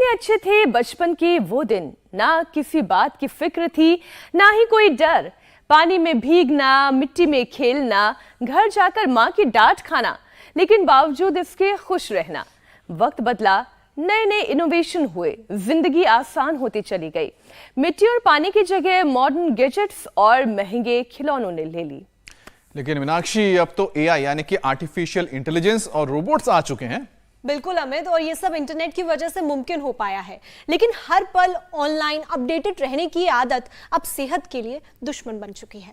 अच्छे थे बचपन के वो दिन, ना किसी बात की फिक्र थी, ना ही कोई डर। पानी में भीगना, मिट्टी में खेलना, घर जाकर माँ की डांट खाना, लेकिन बावजूद इसके खुश रहना। वक्त बदला, नए नए इनोवेशन हुए, जिंदगी आसान होती चली गई। मिट्टी और पानी की जगह मॉडर्न गैजेट्स और महंगे खिलौनों ने ले ली। लेकिन मीनाक्षी, अब तो एआई यानी कि आर्टिफिशियल इंटेलिजेंस और रोबोट्स आ चुके हैं। बिल्कुल अमित, और ये सब इंटरनेट की वजह से मुमकिन हो पाया है। लेकिन हर पल ऑनलाइन अपडेटेड रहने की आदत अब सेहत के लिए दुश्मन बन चुकी है।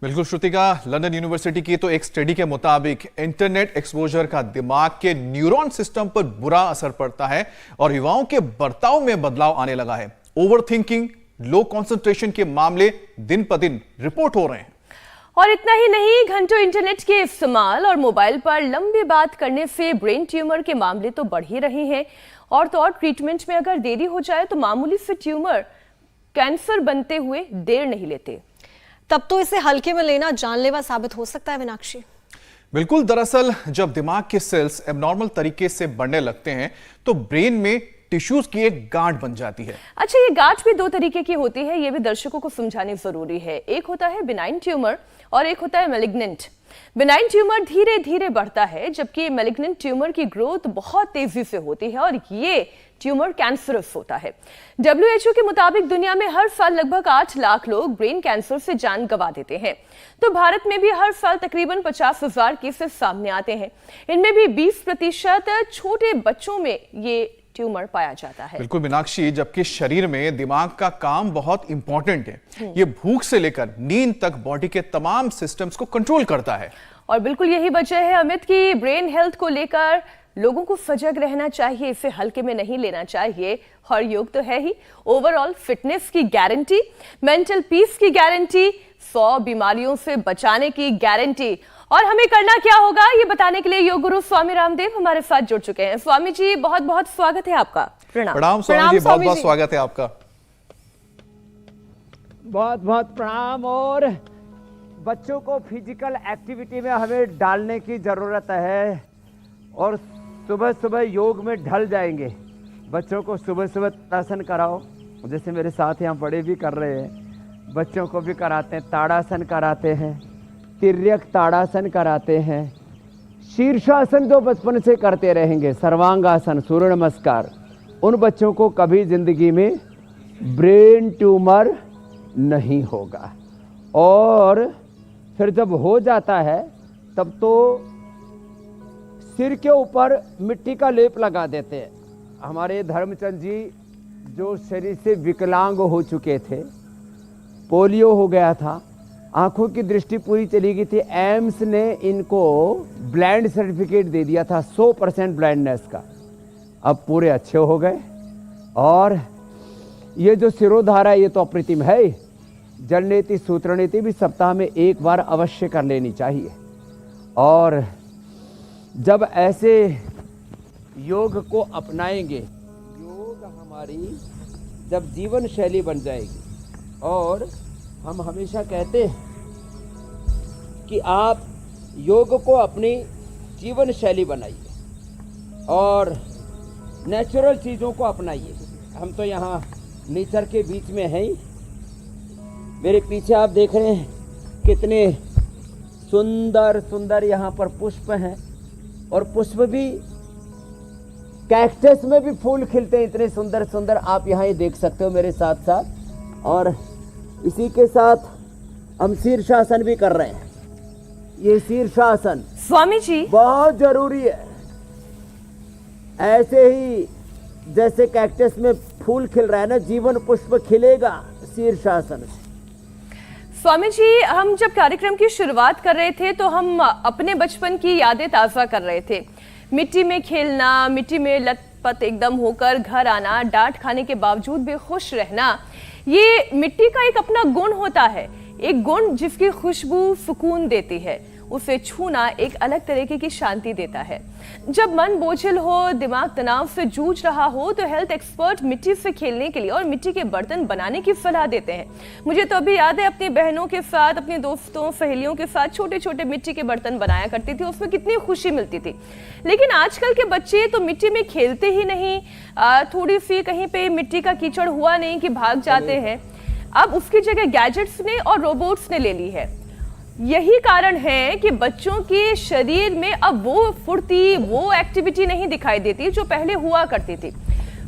बिल्कुल श्रुतिका, लंदन यूनिवर्सिटी की तो एक स्टडी के मुताबिक इंटरनेट एक्सपोजर का दिमाग के न्यूरॉन सिस्टम पर बुरा असर पड़ता है और युवाओं के बर्ताव में बदलाव आने लगा है। ओवरथिंकिंग, लो कंसंट्रेशन के मामले दिन पर दिन रिपोर्ट हो रहे हैं। और इतना ही नहीं, घंटों इंटरनेट के इस्तेमाल और मोबाइल पर लंबी बात करने से ब्रेन ट्यूमर के मामले तो बढ़ ही रहे हैं। और तो और ट्रीटमेंट में अगर देरी हो जाए तो मामूली से ट्यूमर कैंसर बनते हुए देर नहीं लेते। तब तो इसे हल्के में लेना जानलेवा साबित हो सकता है मीनाक्षी। बिल्कुल, दरअसल जब दिमाग के सेल्स एबनॉर्मल तरीके से बढ़ने लगते हैं तो ब्रेन में टिश्यूज की एक गांठ बन जाती है। अच्छा, ये गांठ भी दो तरीके की होती है, ये भी दर्शकों को समझानी जरूरी है। एक होता है बिनाइन ट्यूमर और एक होता है मैलिग्नेंट। बिनाइन ट्यूमर धीरे धीरे बढ़ता है, जबकि मैलिग्नेंट ट्यूमर की ग्रोथ बहुत तेजी से होती है और ये ट्यूमर कैंसरस होता है। WHO के मुताबिक दुनिया में हर साल लगभग 8 लाख लोग ब्रेन कैंसर से जान गंवा देते हैं। तो भारत में भी हर साल तकरीबन 50,000 केसेस सामने आते हैं। इनमें भी 20% छोटे बच्चों में ये ट्यूमर पाया जाता है। बिल्कुल मीनाक्षी, जबकि शरीर में दिमाग का काम बहुत इंपॉर्टेंट है। ये भूख से लेकर नींद तक बॉडी के तमाम सिस्टम्स को कंट्रोल करता है। और बिल्कुल यही वजह है अमित की ब्रेन हेल्थ को लेकर लोगों को सजग रहना चाहिए, इसे हल्के में नहीं लेना चाहिए। और योग तो है ही ओवरऑल फिटनेस की गारंटी, मेंटल पीस की गारंटी, 100 बीमारियों से बचाने की गारंटी। और हमें करना क्या होगा ये बताने के लिए योग गुरु स्वामी रामदेव हमारे साथ जुड़ चुके हैं। स्वामी जी, बहुत बहुत स्वागत है आपका। प्रणाम स्वामी जी, बहुत बहुत स्वागत है आपका। बहुत बहुत प्रणाम। और बच्चों को फिजिकल एक्टिविटी में हमें डालने की जरूरत है और सुबह सुबह योग में ढल जाएंगे। बच्चों को सुबह सुबह ताड़ासन कराओ, जैसे मेरे साथ यहाँ बड़े भी कर रहे हैं, बच्चों को भी कराते हैं। ताड़ासन कराते हैं, तिर्यक ताड़ासन कराते हैं, शीर्षासन जो बचपन से करते रहेंगे, सर्वांगासन, सूर्य नमस्कार। उन बच्चों को कभी जिंदगी में ब्रेन ट्यूमर नहीं होगा। और फिर जब हो जाता है तब तो सिर के ऊपर मिट्टी का लेप लगा देते हैं। हमारे धर्मचंद जी जो शरीर से विकलांग हो चुके थे, पोलियो हो गया था, आंखों की दृष्टि पूरी चली गई थी, एम्स ने इनको ब्लाइंड सर्टिफिकेट दे दिया था, 100% ब्लाइंडनेस का। अब पूरे अच्छे हो गए। और ये जो सिरोधारा ये तो अप्रतिम है। जल नीति सूत्र नीति भी सप्ताह में एक बार अवश्य कर लेनी चाहिए। और जब ऐसे योग को अपनाएंगे, योग हमारी जब जीवन शैली बन जाएगी। और हम हमेशा कहते हैं कि आप योग को अपनी जीवन शैली बनाइए और नेचुरल चीज़ों को अपनाइए। हम तो यहाँ नेचर के बीच में हैं। मेरे पीछे आप देख रहे हैं कितने सुंदर सुंदर यहाँ पर पुष्प हैं, और पुष्प भी कैक्टस में भी फूल खिलते हैं, इतने सुंदर सुंदर। आप यहाँ ये देख सकते हो मेरे साथ साथ। और इसी के साथ हम शीर्षासन भी कर रहे हैं। ये शीर्षासन स्वामी जी बहुत जरूरी है। ऐसे ही जैसे कैक्टस में फूल खिल रहा है ना, जीवन पुष्प खिलेगा शीर्षासन से। स्वामी जी, हम जब कार्यक्रम की शुरुआत कर रहे थे तो हम अपने बचपन की यादें ताज़ा कर रहे थे। मिट्टी में खेलना, मिट्टी में लथपथ एकदम होकर घर आना, डांट खाने के बावजूद भी खुश रहना, ये मिट्टी का एक अपना गुण होता है, एक गुण जिसकी खुशबू सुकून देती है। उसे छूना एक अलग तरीके की शांति देता है। जब मन बोझिल हो, दिमाग तनाव से जूझ रहा हो, तो हेल्थ एक्सपर्ट मिट्टी से खेलने के लिए और मिट्टी के बर्तन बनाने की सलाह देते हैं। मुझे तो अभी याद है, अपनी बहनों के साथ, अपने दोस्तों सहेलियों के साथ छोटे छोटे मिट्टी के बर्तन बनाया करती थी, उसमें कितनी खुशी मिलती थी। लेकिन आजकल के बच्चे तो मिट्टी में खेलते ही नहीं, थोड़ी सी कहीं पे मिट्टी का कीचड़ हुआ नहीं कि भाग जाते हैं। अब उसकी जगह गैजेट्स ने और रोबोट्स ने ले ली है। यही कारण है कि बच्चों के शरीर में अब वो फुर्ती, वो एक्टिविटी नहीं दिखाई देती जो पहले हुआ करती थी।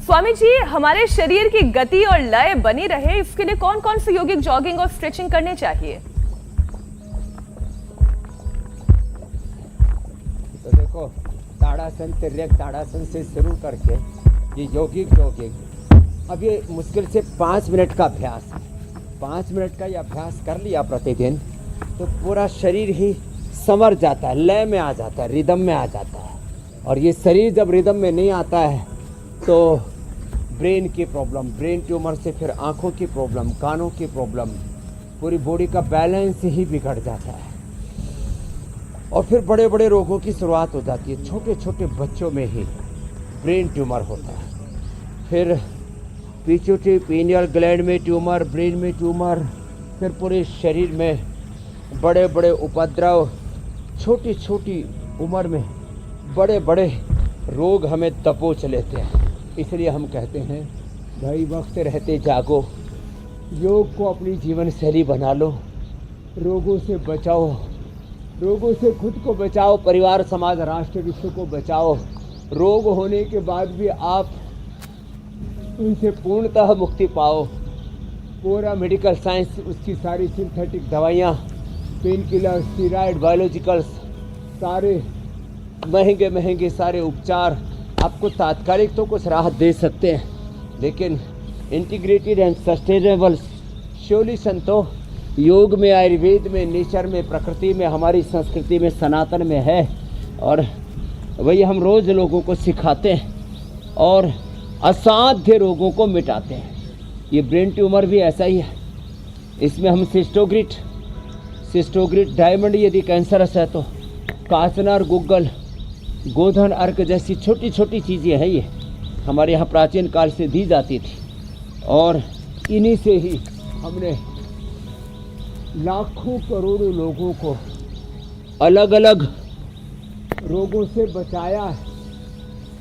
स्वामी जी, हमारे शरीर की गति और लय बनी रहे, इसके लिए कौन कौन से यौगिक, जॉगिंग और स्ट्रेचिंग करने चाहिए? तो देखो, ताड़ासन, तिर्यक ताड़ासन से शुरू करके ये यौगिक जॉगिंग, अब ये मुश्किल से 5 मिनट का अभ्यास, 5 मिनट का ये अभ्यास कर लिया प्रतिदिन, तो पूरा शरीर ही संवर जाता है, लय में आ जाता है, रिदम में आ जाता है। और ये शरीर जब रिदम में नहीं आता है तो ब्रेन की प्रॉब्लम, ब्रेन ट्यूमर से फिर आँखों की प्रॉब्लम, कानों की प्रॉब्लम, पूरी बॉडी का बैलेंस ही बिगड़ जाता है और फिर बड़े बड़े रोगों की शुरुआत हो जाती है। छोटे छोटे बच्चों में ही ब्रेन ट्यूमर होता है, फिर पीट्यूटरी पीनियल ग्लैंड में ट्यूमर, ब्रेन में ट्यूमर, फिर पूरे शरीर में बड़े बड़े उपद्रव, छोटी छोटी उम्र में बड़े बड़े रोग हमें दबोच लेते हैं। इसलिए हम कहते हैं, भाई वक्त रहते जागो, योग को अपनी जीवन शैली बना लो, रोगों से बचाओ, रोगों से खुद को बचाओ, परिवार, समाज, राष्ट्र, विश्व को बचाओ। रोग होने के बाद भी आप उनसे पूर्णतः मुक्ति पाओ। पूरा मेडिकल साइंस, उसकी सारी सिंथेटिक दवाइयाँ, पेन किलर, स्टीरॉयड, बायोलॉजिकल्स, सारे महंगे महंगे सारे उपचार आपको तात्कालिक तो कुछ राहत दे सकते हैं, लेकिन इंटीग्रेटेड एंड सस्टेनेबल सॉल्यूशन तो योग में, आयुर्वेद में, नेचर में, प्रकृति में, हमारी संस्कृति में, सनातन में है। और वही हम रोज़ लोगों को सिखाते हैं और असाध्य रोगों को मिटाते हैं। ये ब्रेन ट्यूमर भी ऐसा ही है। इसमें हम सिस्टोग्रिड डायमंड, यदि कैंसरस है तो काचनार, गुग्गल, गोधन अर्क जैसी छोटी छोटी चीज़ें हैं, ये हमारे यहाँ प्राचीन काल से दी जाती थी और इन्हीं से ही हमने लाखों करोड़ों लोगों को अलग अलग रोगों से बचाया है,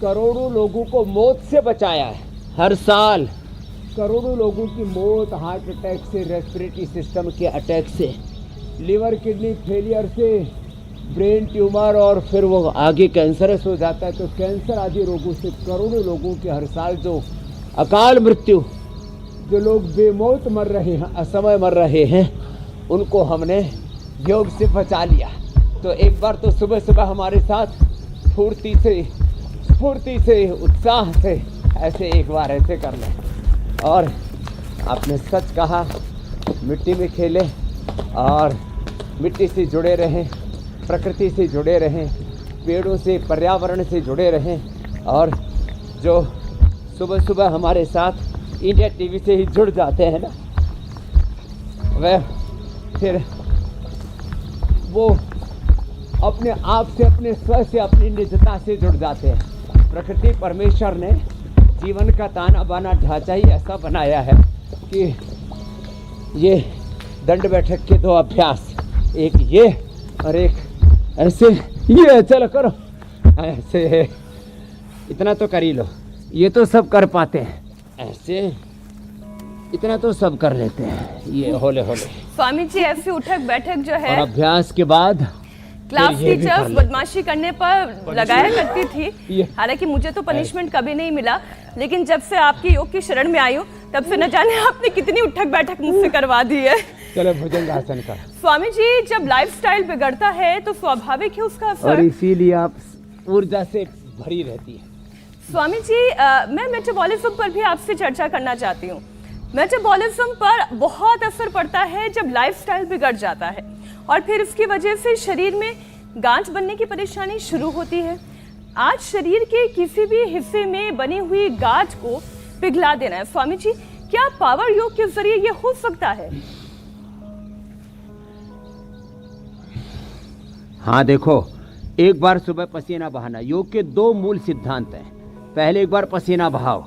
करोड़ों लोगों को मौत से बचाया है। हर साल करोड़ों लोगों की मौत हार्ट अटैक से, रेस्पिरेटरी सिस्टम के अटैक से, लिवर किडनी फेलियर से, ब्रेन ट्यूमर और फिर वो आगे कैंसरस हो जाता है, तो कैंसर आदि रोगों से करोड़ों लोगों के हर साल जो अकाल मृत्यु, जो लोग बेमौत मर रहे हैं, असमय मर रहे हैं, उनको हमने योग से बचा लिया। तो एक बार तो सुबह सुबह हमारे साथ स्फूर्ति से, उत्साह से ऐसे एक बार ऐसे कर लें। और आपने सच कहा, मिट्टी में खेलें और मिट्टी से जुड़े रहें, प्रकृति से जुड़े रहें, पेड़ों से, पर्यावरण से जुड़े रहें। और जो सुबह सुबह हमारे साथ इंडिया टीवी से ही जुड़ जाते हैं ना, वह फिर वो अपने आप से, अपने स्व से, अपनी निजता से जुड़ जाते हैं। प्रकृति, परमेश्वर ने जीवन का ताना बाना ढांचा ही ऐसा बनाया है कि ये दंड बैठक के 2 अभ्यास, एक ये और एक ऐसे, ये चलो करो ऐसे, इतना तो कर ही लो, ये तो सब कर पाते हैं, ऐसे इतना तो सब कर लेते हैं, ये होले होले। स्वामी जी, ऐसी उठक बैठक जो है, और अभ्यास के बाद क्लास टीचर्स बदमाशी करने पर लगाया करती थी। हालांकि मुझे तो पनिशमेंट कभी नहीं मिला, लेकिन जब से आपकी योग की शरण में आई हूँ, तब से न जाने आपने कितनी उठक बैठक मुझसे करवा दी है। चलो भुजंगासन का। स्वामी जी, जब लाइफस्टाइल बिगड़ता है तो स्वाभाविक है उसका असर, और इसीलिए आप ऊर्जा से भरी रहती है। स्वामी जी, मैं मेटाबॉलिज्म पर भी आपसे चर्चा करना चाहती हूँ। मेटाबॉलिज्म पर बहुत असर पड़ता है जब लाइफस्टाइल बिगड़ जाता है और फिर इसकी वजह से शरीर में गांठ बनने की परेशानी शुरू होती है। आज शरीर के किसी भी हिस्से में बनी हुई गांठ को पिघला देना है। स्वामी जी, क्या पावर योग के जरिए ये हो सकता है? हाँ देखो, एक बार सुबह पसीना बहाना। योग के 2 मूल सिद्धांत हैं। पहले एक बार पसीना बहाओ,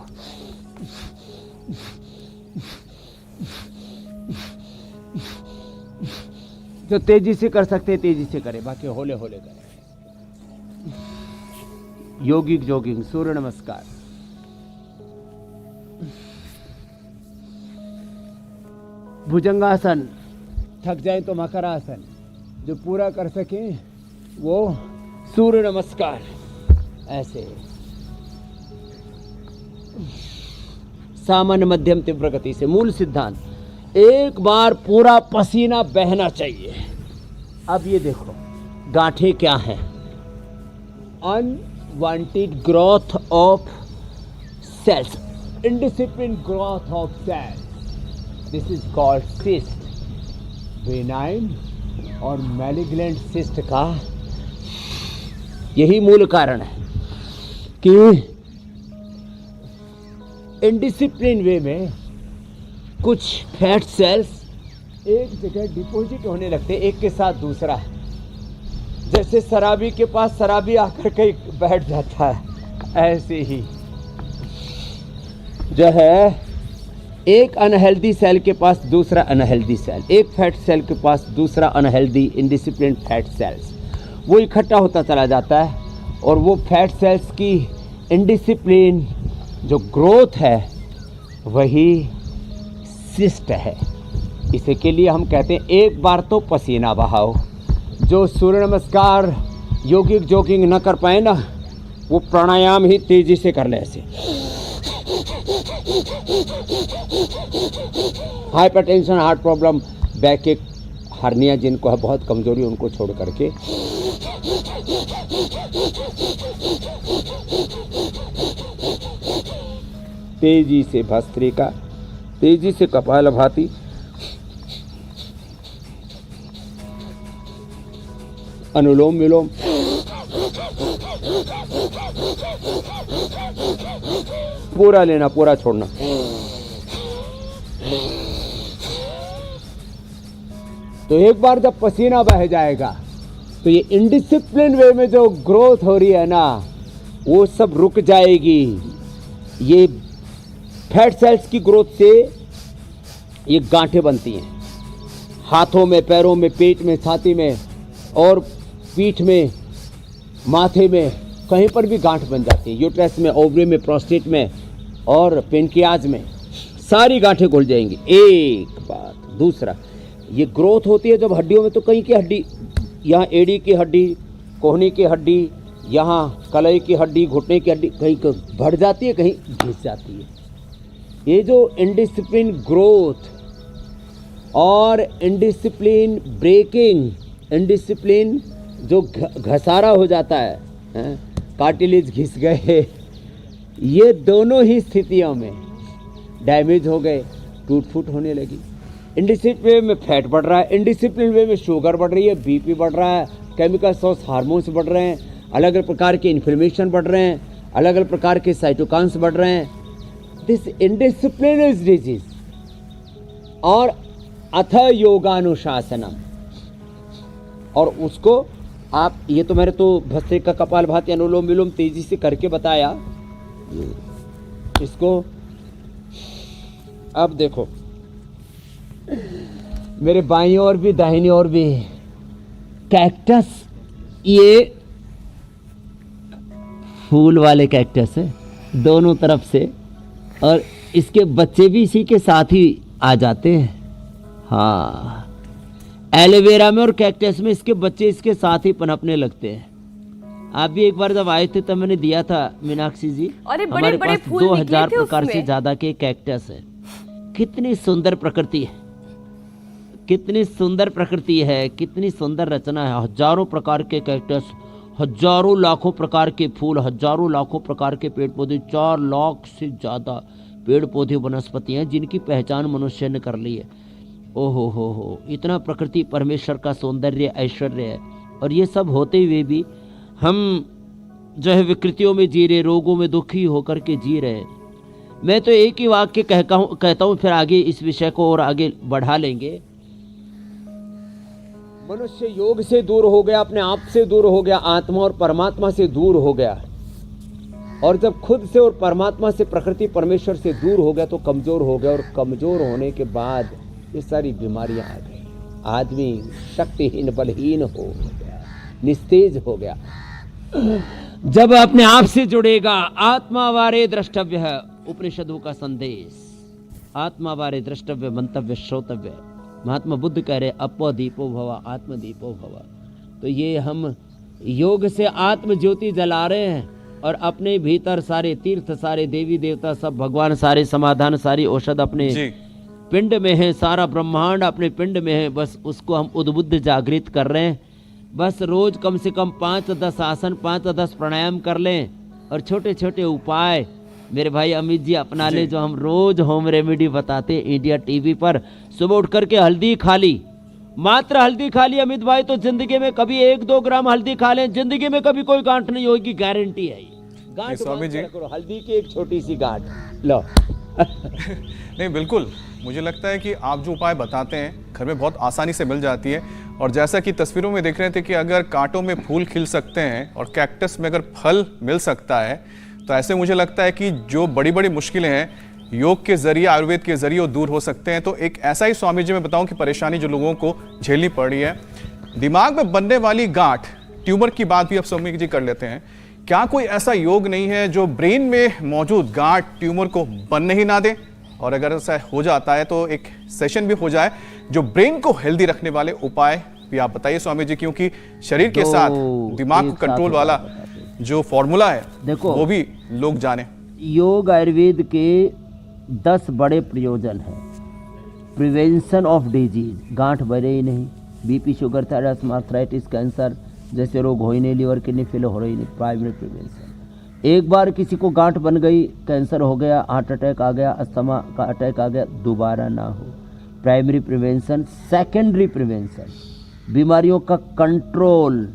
जो तेजी से कर सकते हैं तेजी से करें, बाकी होले होले करें। योगिक जोगिंग, सूर्य नमस्कार। भुजंगासन, थक जाए तो मकरासन, जो पूरा कर सके वो सूर्य नमस्कार। ऐसे सामान्य मध्यम तीव्र गति से। मूल सिद्धांत, एक बार पूरा पसीना बहना चाहिए। अब ये देखो गांठें क्या हैं? Unwanted growth of cells, indiscipline growth of cells, this is called cyst. Benign और मैलिग्नेंट सिस्ट का यही मूल कारण है कि इनडिसिप्लिन वे में कुछ फैट सेल्स एक जगह डिपॉजिट होने लगते, एक के साथ दूसरा। जैसे शराबी के पास शराबी आकर कहीं बैठ जाता है, ऐसे ही जो है एक अनहेल्दी सेल के पास दूसरा अनहेल्दी सेल, एक फैट सेल के पास दूसरा अनहेल्दी इनडिसिप्लिन फैट सेल्स, वो इकट्ठा होता चला जाता है। और वो फैट सेल्स की इनडिसिप्लिन जो ग्रोथ है वही सिस्ट है। इसी के लिए हम कहते हैं एक बार तो पसीना बहाओ। जो सूर्य नमस्कार योगिक जोगिंग न कर पाए ना, वो प्राणायाम ही तेजी से कर ले। ऐसे हाइपरटेंशन, हार्ट प्रॉब्लम, बैक एक हर्निया जिनको है बहुत कमजोरी, उनको छोड़ करके तेजी से भस्त्रिका, तेजी से कपालभाति, अनुलोम विलोम, पूरा लेना पूरा छोड़ना। तो एक बार जब पसीना बह जाएगा तो ये इनडिसिप्लिन वे में जो ग्रोथ हो रही है ना, वो सब रुक जाएगी। ये फैट सेल्स की ग्रोथ से ये गांठें बनती हैं हाथों में, पैरों में, पेट में, छाती में और पीठ में, माथे में, कहीं पर भी गांठ बन जाती है। यूट्रस में, ओवरी में, प्रोस्टेट में और पेनक्रियाज में सारी गांठें घुल जाएंगी। एक बात। दूसरा, ये ग्रोथ होती है जब हड्डियों में, तो कहीं की हड्डी, यहाँ एड़ी की हड्डी, कोहनी की हड्डी, यहाँ कलाई की हड्डी, घुटने की हड्डी कहीं बढ़ जाती है, कहीं घिस जाती है। ये जो इनडिसिप्लिन ग्रोथ और इनडिसिप्लिन ब्रेकिंग, इनडिसिप्लिन जो घसारा हो जाता है, कार्टिलेज घिस गए, ये दोनों ही स्थितियों में डैमेज हो गए, टूट फूट होने लगी। इनडिसिप्लिन में फैट बढ़ रहा है, इनडिसिप्लिन वे में शुगर बढ़ रही है, बीपी बढ़ रहा है, केमिकल सोर्स हार्मोन्स बढ़ रहे हैं, अलग अलग प्रकार के इन्फ्लेमेशन बढ़ रहे हैं, अलग अलग प्रकार के साइटोकाइन्स बढ़ रहे हैं। This indiscipline is disease. और अथ योगानुशासनम, और उसको आप, ये तो मैंने तो भस्त्रिका, कपालभाति, अनुलोम विलोम तेजी से करके बताया। इसको अब देखो, मेरे बाईं ओर भी दाहिनी ओर भी कैक्टस, ये फूल वाले कैक्टस है दोनों तरफ से, और इसके बच्चे भी इसी के साथ ही आ जाते हैं। हाँ, एलोवेरा में और कैक्टस में इसके बच्चे इसके साथ ही पनपने लगते हैं। आप भी एक बार जब आए थे तब मैंने दिया था मीनाक्षी जी, और हमारे बड़े पास 2000 प्रकार से ज्यादा के कैक्टस है। कितनी सुंदर प्रकृति है, कितनी सुंदर प्रकृति है, कितनी सुंदर रचना है। हजारों प्रकार के कैक्टस, हजारों लाखों प्रकार के फूल, हजारों लाखों प्रकार के पेड़ पौधे, 4 लाख से ज्यादा पेड़ पौधे वनस्पतियां जिनकी पहचान मनुष्य ने कर ली है। ओहो हो, इतना प्रकृति परमेश्वर का सौंदर्य, ऐश्वर्य है। और ये सब होते हुए भी हम जो है विकृतियों में जी रहे, रोगों में दुखी होकर के जी रहे। मैं तो एक ही वाक्य कहता हूँ, फिर आगे इस विषय को और आगे बढ़ा लेंगे। मनुष्य योग से दूर हो गया, अपने आप से दूर हो गया, आत्मा और परमात्मा से दूर हो गया। और जब खुद से और परमात्मा से, प्रकृति परमेश्वर से दूर हो गया तो कमजोर हो गया, और कमजोर होने के बाद ये सारी बीमारियां आ गई। आदमी शक्तिहीन, बलहीन हो गया, निस्तेज हो गया। जब अपने आप से जुड़ेगा, आत्मावारे द्रष्टव्य है उपनिषदों का संदेश, आत्मावारे द्रष्टव्य, मंतव्य, श्रोतव्य। महात्मा बुद्ध कह रहे अपदीपो भव, आत्मदीपो भव। तो ये हम योग से आत्म ज्योति जला रहे हैं, और अपने भीतर सारे तीर्थ, सारे देवी देवता, सब भगवान, सारे समाधान, सारी औषध अपने पिंड में है, सारा ब्रह्मांड अपने पिंड में है। बस उसको हम उद्बुद्ध जागृत कर रहे हैं। बस रोज कम से कम 5-10 आसन, 5-10 प्राणायाम कर लें, और छोटे छोटे उपाय मेरे भाई अमित जी अपना ले, जो हम रोज होम रेमेडी बताते हैं इंडिया टीवी पर। सुबह उठ करके हल्दी खा ली, मात्र हल्दी खा ली अमित भाई, तो जिंदगी में कभी 1-2 ग्राम हल्दी खा लें, जिंदगी में कभी कोई गांठ नहीं होगी, गारंटी है। गांठ स्वामी जी, हल्दी की एक छोटी सी गांठ लो। नहीं, बिल्कुल मुझे लगता है कि आप जो उपाय बताते हैं घर में बहुत आसानी से मिल जाती है। और जैसा कि तस्वीरों में देख रहे थे कि अगर कांटों में फूल खिल सकते हैं और कैक्टस में अगर फल मिल सकता है, तो ऐसे मुझे लगता है कि जो बड़ी बड़ी मुश्किलें हैं योग के जरिए, आयुर्वेद के जरिए वो दूर हो सकते हैं। तो एक ऐसा ही स्वामी जी मैं बताऊं कि परेशानी जो लोगों को झेलनी पड़ रही है, दिमाग में बनने वाली गांठ, ट्यूमर की बात भी अब स्वामी जी कर लेते हैं। क्या कोई ऐसा योग नहीं है जो ब्रेन में मौजूद गांठ, ट्यूमर को बनने ही ना दे? और अगर ऐसा हो जाता है तो एक सेशन भी हो जाए जो ब्रेन को हेल्दी रखने वाले उपाय भी आप बताइए स्वामी जी, क्योंकि शरीर के साथ दिमाग को कंट्रोल वाला जो फॉर्मूला है देखो, वो भी लोग जाने। योग आयुर्वेद के 10 बड़े प्रयोजन हैं। प्रिवेंशन ऑफ डिजीज, गांठ बढ़े ही नहीं, BP, sugar, thyroid, arthritis, cancer जैसे रोग हो ही नहीं, लीवर, किडनी फेल हो रही नहीं, प्राइमरी प्रिवेंशन। एक बार किसी को गांठ बन गई, कैंसर हो गया, हार्ट अटैक आ गया, अस्थमा का अटैक आ गया, दोबारा ना हो, प्राइमरी प्रिवेंशन। सेकेंडरी प्रिवेंशन, बीमारियों का control,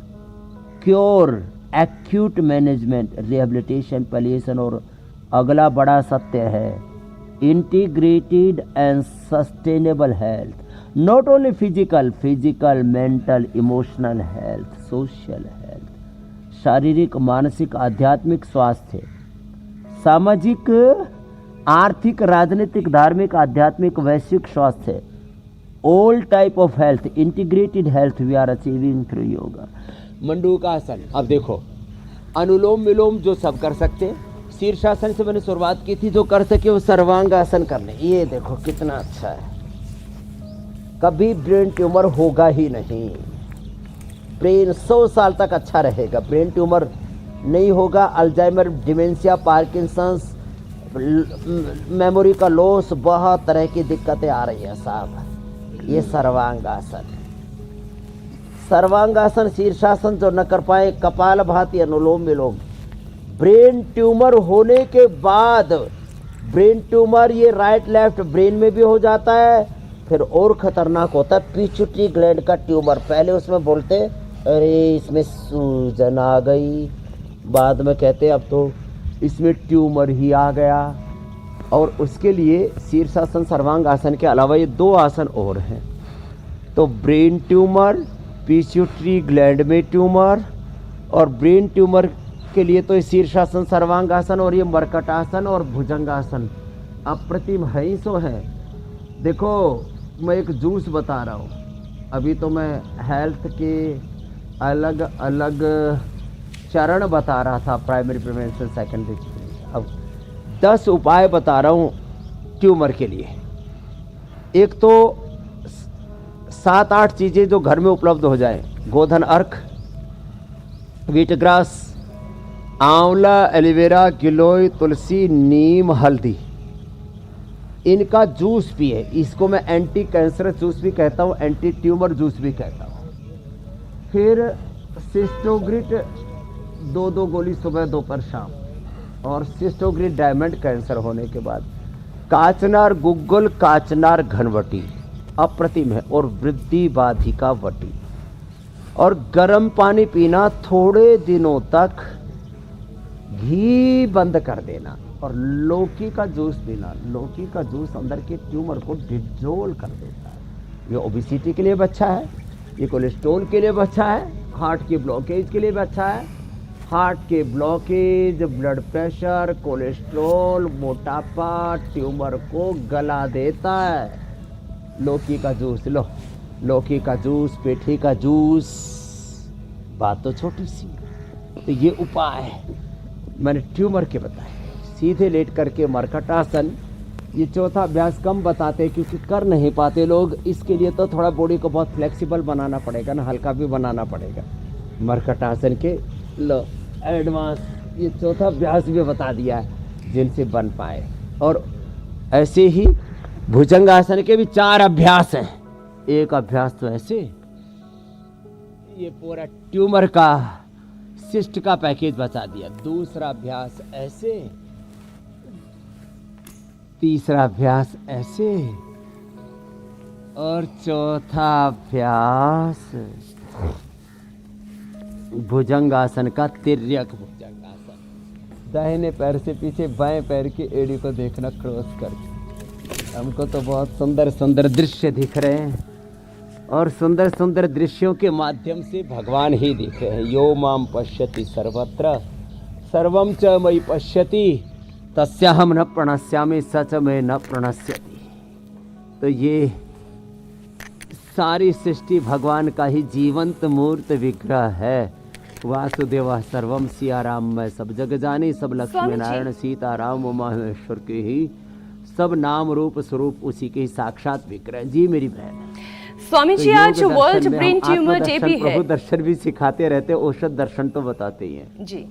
cure, acute management, rehabilitation, palliation. और अगला बड़ा सत्य है integrated and sustainable health, not only physical, mental, emotional health, social health, शारीरिक, मानसिक, आध्यात्मिक स्वास्थ्य, सामाजिक, आर्थिक, राजनीतिक, धार्मिक, आध्यात्मिक, वैश्विक स्वास्थ्य, all type of health, integrated health we are achieving through yoga. मंडूकासन, अब देखो अनुलोम विलोम जो सब कर सकते हैं, शीर्षासन से मैंने शुरुआत की थी, जो कर सके वो सर्वांगासन कर ले। ये देखो कितना अच्छा है, कभी ब्रेन ट्यूमर होगा ही नहीं, ब्रेन 100 साल तक अच्छा रहेगा, ब्रेन ट्यूमर नहीं होगा। अल्जाइमर, डिमेंशिया, पार्किंसंस, मेमोरी का लॉस, बहुत तरह की दिक्कतें आ रही है साहब। ये सर्वांगासन, सर्वांगासन, शीर्षासन जो न कर पाए, कपालभाति, अनुलोम विलोम। ब्रेन ट्यूमर होने के बाद, ब्रेन ट्यूमर ये राइट लेफ्ट ब्रेन में भी हो जाता है, फिर और खतरनाक होता है पिट्यूटरी ग्लैंड का ट्यूमर। पहले उसमें बोलते अरे इसमें सूजन आ गई, बाद में कहते अब तो इसमें ट्यूमर ही आ गया। और उसके लिए शीर्षासन, सर्वांगासन के अलावा ये 2 आसन और हैं। तो ब्रेन ट्यूमर, पिट्यूटरी ग्लैंड में ट्यूमर, और ब्रेन ट्यूमर के लिए तो शीर्षासन, सर्वांगासन और ये मर्कटासन और भुजंगासन अप्रतिम है ही सो है। देखो मैं एक जूस बता रहा हूँ, अभी तो मैं हेल्थ के अलग अलग चरण बता रहा था, प्राइमरी प्रिवेंशन, सेकेंडरी प्रिवेंशन। अब 10 उपाय बता रहा हूँ ट्यूमर के लिए। एक तो 7-8 चीज़ें जो घर में उपलब्ध हो जाए, गोधन अर्क, व्हीट ग्रास, आंवला, एलोवेरा, गिलोय, तुलसी, नीम, हल्दी, इनका जूस पिए। इसको मैं एंटी कैंसर जूस भी कहता हूँ, एंटी ट्यूमर जूस भी कहता हूँ। फिर सिस्टोग्रिट 2-2 गोली सुबह, दोपहर, शाम। और सिस्टोग्रिट डायमंड कैंसर होने के बाद। काचनार गुग्गल, काचनार घनवटी अप्रतिम है, और वृद्धि बाधिका वटी। और गर्म पानी पीना, थोड़े दिनों तक घी बंद कर देना। और लौकी का जूस पीना, लौकी का जूस अंदर के ट्यूमर को डिजोल्व कर देता है, ये ओबेसिटी के लिए भी अच्छा है। ये कोलेस्ट्रॉल के लिए भी अच्छा है, हार्ट की ब्लॉकेज के लिए भी अच्छा है। हार्ट के ब्लॉकेज, ब्लड प्रेशर, कोलेस्ट्रॉल, मोटापा, ट्यूमर को गला देता है। लौकी का जूस लो, लौकी का जूस, पेठी का जूस, बात तो छोटी सी। तो ये उपाय मैंने ट्यूमर के बताए। सीधे लेट करके मरकटासन, ये चौथा अभ्यास कम बताते क्योंकि कर नहीं पाते लोग। इसके लिए तो थोड़ा बॉडी को बहुत फ्लेक्सिबल बनाना पड़ेगा ना, हल्का भी बनाना पड़ेगा। मरकटासन के लो एडवांस ये चौथा अभ्यास भी बता दिया है जिनसे बन पाए। और ऐसे ही भुजंगासन के भी 4 अभ्यास हैं। एक अभ्यास तो ऐसे, ये पूरा ट्यूमर का, सिस्ट का पैकेज बता दिया। दूसरा अभ्यास ऐसे, तीसरा अभ्यास ऐसे, और चौथा अभ्यास भुजंगासन का तिर्यक भुजंगासन। दाहिने पैर से पीछे बाएं पैर की एड़ी को देखना क्रॉस करके। हमको तो बहुत सुंदर सुंदर दृश्य दिख रहे हैं और सुंदर सुंदर दृश्यों के माध्यम से भगवान ही दिख रहे हैं। यो माम पश्यति सर्वत्र सर्वम च मयि पश्यति तस्याहम न प्रणश्यामि सच में न प्रणश्यति। तो ये सारी सृष्टि भगवान का ही जीवंत मूर्त विग्रह है। वासुदेवा सर्वम, सिया राम मैं सब जग जानी, सब लक्ष्मी नारायण सीता राम उमा महेश्वर के ही सब नाम रूप स्वरूप उसी के ही साक्षात विग्रह। जी मेरी बहन। स्वामी जी, आज वर्ल्ड ब्रेन ट्यूमर डे भी है। प्रभु दर्शन भी सिखाते रहते, औषध दर्शन तो बताते ही हैं। जी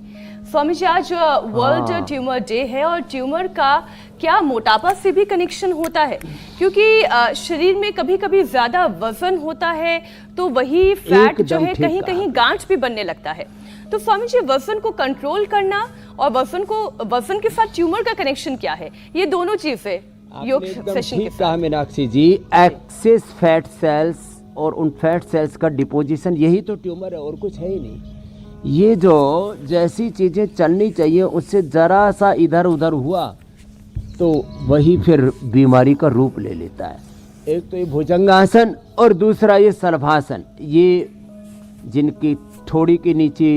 स्वामी जी, आज वर्ल्ड ट्यूमर डे है और ट्यूमर का क्या मोटापा से भी कनेक्शन होता है? क्योंकि शरीर में कभी कभी ज्यादा वजन होता है तो वही फैट जो है कहीं कहीं गांठ भी बनने लगता है। तो स्वामी जी, वजन को कंट्रोल करना और वजन के साथ ट्यूमर का कनेक्शन क्या है? ये दोनों चीजें योग सेशन के साथ। मीनाक्षी जी, एक्सेस फैट सेल्स और उन फैट सेल्स का डिपोजिशन, यही तो ट्यूमर है और कुछ है ही नहीं। ये जो जैसी चीजें चलनी चाहिए उससे जरा सा इधर उधर हुआ तो वही फिर बीमारी का रूप ले लेता है। एक तो ये भुजंगासन और दूसरा ये शलभासन। ये जिनकी ठोड़ी के नीचे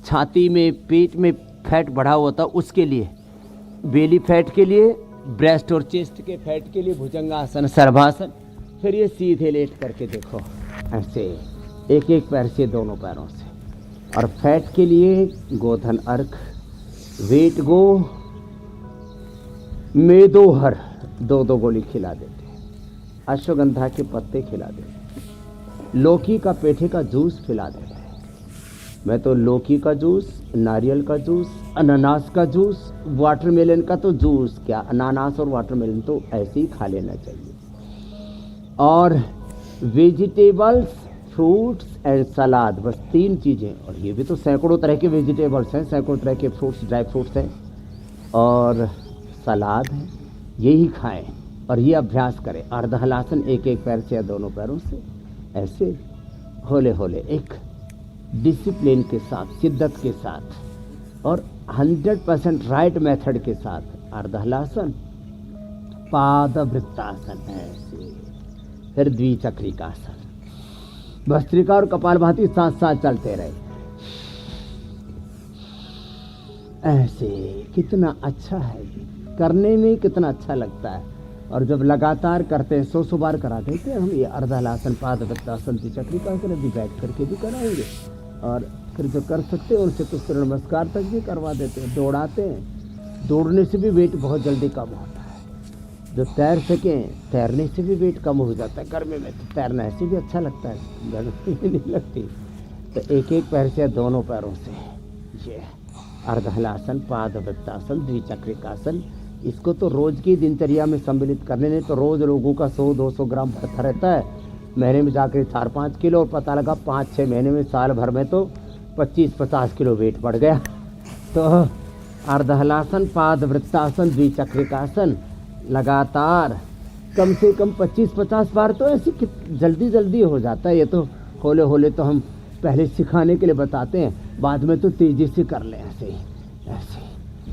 छाती में पेट में फैट बढ़ा हुआ था उसके लिए, बेली फैट के लिए, ब्रेस्ट और चेस्ट के फैट के लिए भुजंगासन, शलभासन। फिर ये सीधे लेट करके देखो ऐसे, एक एक पैर से, दोनों पैरों से। और फैट के लिए गोधन अर्क, वेट गो, मेदोहर 2-2 गोली खिला देते हैं, अश्वगंधा के पत्ते खिला देते हैं, लौकी का पेठे का जूस खिला देते हैं। मैं तो लौकी का जूस, नारियल का जूस, अनानास का जूस, वाटरमेलन का तो जूस क्या, अनानास और वाटरमेलन तो ऐसे ही खा लेना चाहिए। और वेजिटेबल्स, फ्रूट्स एंड सलाद, बस 3 चीज़ें। और ये भी तो सैकड़ों तरह के वेजिटेबल्स हैं, सैकड़ों तरह के फ्रूट्स, ड्राई फ्रूट्स हैं और सलाद है, यही खाएं। और ये अभ्यास करें, अर्धहलासन, एक एक पैर से या दोनों पैरों से, ऐसे होले होले, एक डिसिप्लिन के साथ, शिद्दत के साथ और 100% राइट मेथड के साथ। अर्धहलासन, पादवृत्तासन, ऐसे, फिर द्विचक्रिकासन, भस्त्रिका और कपालभाति साथ साथ चलते रहे ऐसे। कितना अच्छा है, करने में कितना अच्छा लगता है। और जब लगातार करते हैं, 100 बार करा देते हैं हम ये अर्धहलासन, पादवृत्तासन, द्विचक्रिकासन भी बैठ करके भी कराएंगे। और फिर जो कर सकते हैं उनसे तो सूर्य नमस्कार तक भी करवा देते हैं, दौड़ाते हैं। दौड़ने से भी वेट बहुत जल्दी कम होता है। जो तैर सकें, तैरने से भी वेट कम हो जाता है। गर्मी में तो तैरना ऐसे भी अच्छा लगता है, गर्मी नहीं लगती। तो एक एक पैर से, दोनों पैरों से, ये अर्धहलासन, पादवृत्तासन, द्विचक्रिकासन, इसको तो रोज की दिनचर्या में सम्मिलित करने में तो रोज लोगों का 100-200 ग्राम बढ़ता रहता है। महीने में जाकर 4-5 किलो, और पता लगा 5-6 महीने में, साल भर में तो 25-50 किलो वेट बढ़ गया। तो अर्धहलासन, पादवृत्तासन, द्विचक्रिकासन लगातार कम से कम 25-50 बार तो ऐसे जल्दी जल्दी हो जाता है। ये तो होले होले तो हम पहले सिखाने के लिए बताते हैं, बाद में तो तेजी से कर लें ऐसे ही, ऐसे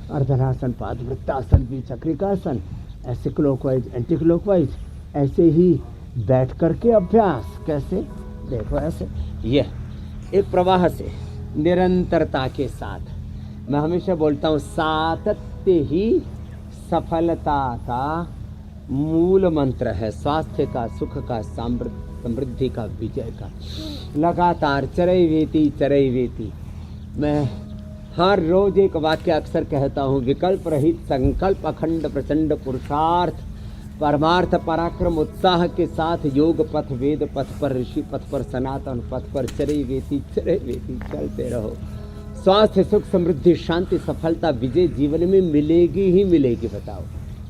अर्धहलासन, पादवृत्तासन, द्विचक्रिकासन, ऐसे क्लॉकवाइज, एंटी क्लॉकवाइज, ऐसे ही बैठ करके अभ्यास। कैसे? देखो ऐसे, ये एक प्रवाह से निरंतरता के साथ। मैं हमेशा बोलता हूँ सातत्य ही सफलता का मूल मंत्र है, स्वास्थ्य का, सुख का, समृद्धि का, विजय का। लगातार चरैवेति। मैं हर रोज एक वाक्य अक्सर कहता हूँ, विकल्प रहित संकल्प, अखंड प्रचंड पुरुषार्थ, परमार्थ पराक्रम उत्साह के साथ योग पथ, वेद पथ पर, ऋषि पथ पर, सनातन पथ पर चरैवेति चलते रहो। स्वास्थ्य, सुख, समृद्धि, शांति, सफलता, विजय जीवन में मिलेगी ही मिलेगी। बताओ,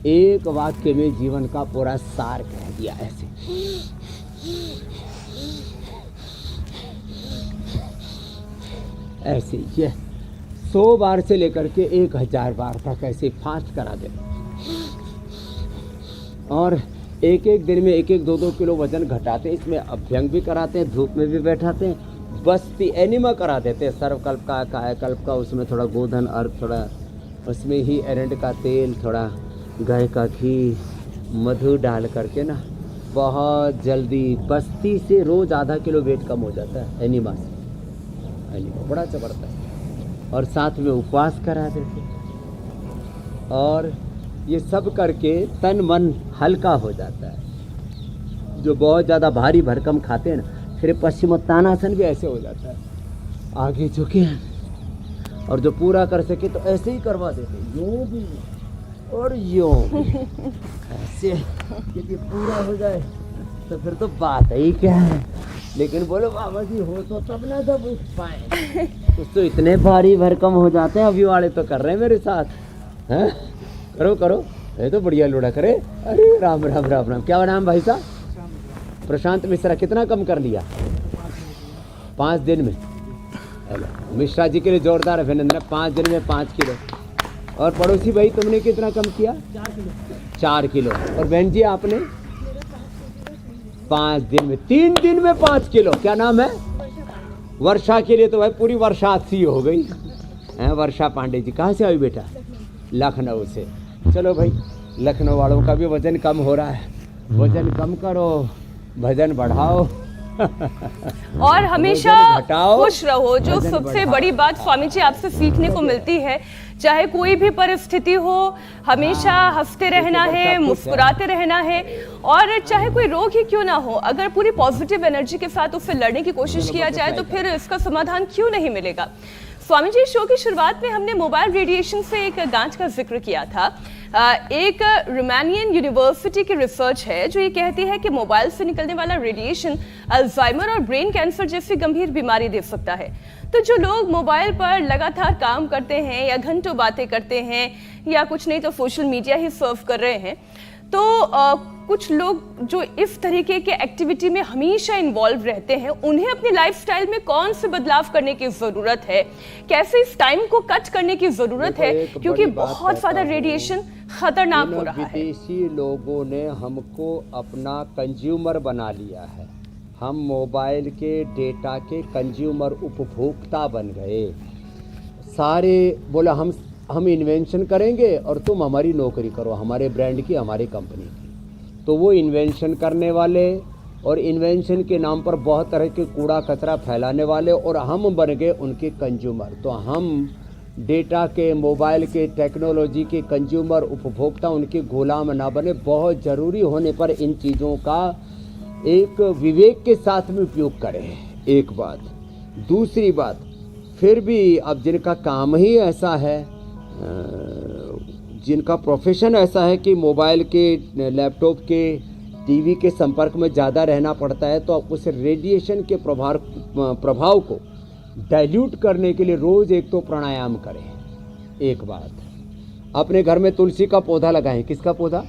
एक वाक्य में जीवन का पूरा सार कह दिया ऐसे। ऐसे ये 100 बार से लेकर के 1000 बार तक ऐसे फास्ट करा दे, और एक एक दिन में 1-1, 2-2 किलो वजन घटाते। इसमें अभ्यंग भी कराते हैं, धूप में भी बैठाते हैं, बस्ती एनिमा करा देते हैं, सर्वकल्प का, कायाकल्प का, उसमें थोड़ा गोधन अर्घ, थोड़ा उसमें ही एरंड का तेल, थोड़ा गाय का घी, मधु डाल करके ना बहुत जल्दी बस्ती से रोज आधा किलो वेट कम हो जाता है एनिमा से। एनिमा बड़ा जबरदस्त। और साथ में उपवास करा देते, और ये सब करके तन मन हल्का हो जाता है। जो बहुत ज़्यादा भारी भरकम खाते हैं ना, फिर पश्चिमोत्तानासन भी ऐसे हो जाता है, आगे झुके हैं। और जो पूरा कर सके तो ऐसे ही करवा देते, यूँ भी और यूँ भी ऐसे, क्योंकि पूरा हो जाए तो फिर तो बात ही क्या है। लेकिन बोलो बाबा जी हो तो तब ना तब उठ पाए, कुछ तो इतने भारी भरकम हो जाते हैं। अभी वाले तो कर रहे हैं मेरे साथ, हैं? करो करो, ये तो बढ़िया लुढ़क करे। अरे राम राम राम राम। क्या नाम भाई साहब? प्रशांत मिश्रा। कितना कम कर लिया? 5 दिन में। मिश्रा जी के लिए जोरदार अभिनंदन। 5 दिन में 5 किलो। और पड़ोसी भाई तुमने कितना कम किया? 4 किलो। और बहन जी आपने? 5 दिन में, 3 दिन में 5 किलो। क्या नाम है? वर्षा के लिए तो भाई पूरी वर्षात सी हो गई है। वर्षा पांडे जी। कहाँ से आई बेटा? लखनऊ से। चलो भाई, लखनऊ वालों का भी वजन कम हो रहा है। वजन कम करो, भजन बढ़ाओ और हमेशा खुश रहो। जो सबसे बड़ी बात स्वामी जी आपसे सीखने को मिलती है, चाहे कोई भी परिस्थिति हो, हमेशा हंसते रहना है, मुस्कुराते रहना है। और चाहे कोई रोग ही क्यों ना हो, अगर पूरी पॉजिटिव एनर्जी के साथ उससे लड़ने की कोशिश किया जाए तो फिर इसका समाधान क्यों नहीं मिलेगा। स्वामी जी, शो की शुरुआत में हमने मोबाइल रेडिएशन से एक जांच का जिक्र किया था। एक रोमानियन यूनिवर्सिटी की रिसर्च है जो ये कहती है कि मोबाइल से निकलने वाला रेडिएशन अल्जाइमर और ब्रेन कैंसर जैसी गंभीर बीमारी दे सकता है। तो जो लोग मोबाइल पर लगातार काम करते हैं या घंटों बातें करते हैं या कुछ नहीं तो सोशल मीडिया ही सर्व कर रहे हैं, तो कुछ लोग जो इस तरीके के एक्टिविटी में हमेशा इन्वॉल्व रहते हैं, उन्हें अपनी लाइफस्टाइल में कौन से बदलाव करने की जरूरत है, कैसे इस टाइम को कट करने की जरूरत है, क्योंकि बहुत ज्यादा रेडिएशन खतरनाक हो रहा है। विदेशी लोगों ने हमको अपना कंज्यूमर बना लिया है। हम मोबाइल के डेटा के कंज्यूमर, उपभोक्ता बन गए। सारे बोला हम इन्वेंशन करेंगे और तुम हमारी नौकरी करो, हमारे ब्रांड की, हमारी कंपनी की। तो वो इन्वेंशन करने वाले और इन्वेंशन के नाम पर बहुत तरह के कूड़ा कचरा फैलाने वाले, और हम बन गए उनके कंज्यूमर। तो हम डेटा के, मोबाइल के, टेक्नोलॉजी के कंज्यूमर, उपभोक्ता, उनके गुलाम ना बने। बहुत ज़रूरी होने पर इन चीज़ों का एक विवेक के साथ में उपयोग करें, एक बात। दूसरी बात, फिर भी अब जिनका काम ही ऐसा है, जिनका प्रोफेशन ऐसा है कि मोबाइल के, लैपटॉप के, टीवी के संपर्क में ज़्यादा रहना पड़ता है, तो उस रेडिएशन के प्रभाव को डाइल्यूट करने के लिए रोज़ एक तो प्राणायाम करें। एक बात, अपने घर में तुलसी का पौधा लगाएं। किसका पौधा?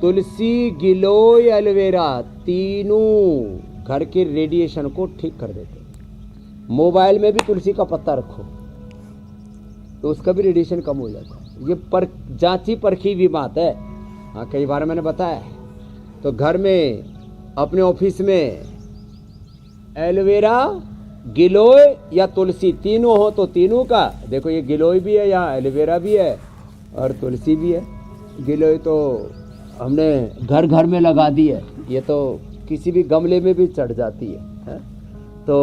तुलसी, गिलोय, एलोवेरा, तीनों घर के रेडिएशन को ठीक कर देते हैं। मोबाइल में भी तुलसी का पत्ता रखो तो उसका भी रेडिएशन कम हो जाता है। ये जांची परखी भी बात है। हाँ, कई बार मैंने बताया। तो घर में, अपने ऑफिस में एलोवेरा, गिलोय या तुलसी तीनों हो तो तीनों का, देखो ये गिलोय भी है, यहाँ एलोवेरा भी है और तुलसी भी है। गिलोय तो हमने घर घर में लगा दी है, ये तो किसी भी गमले में भी चढ़ जाती है। तो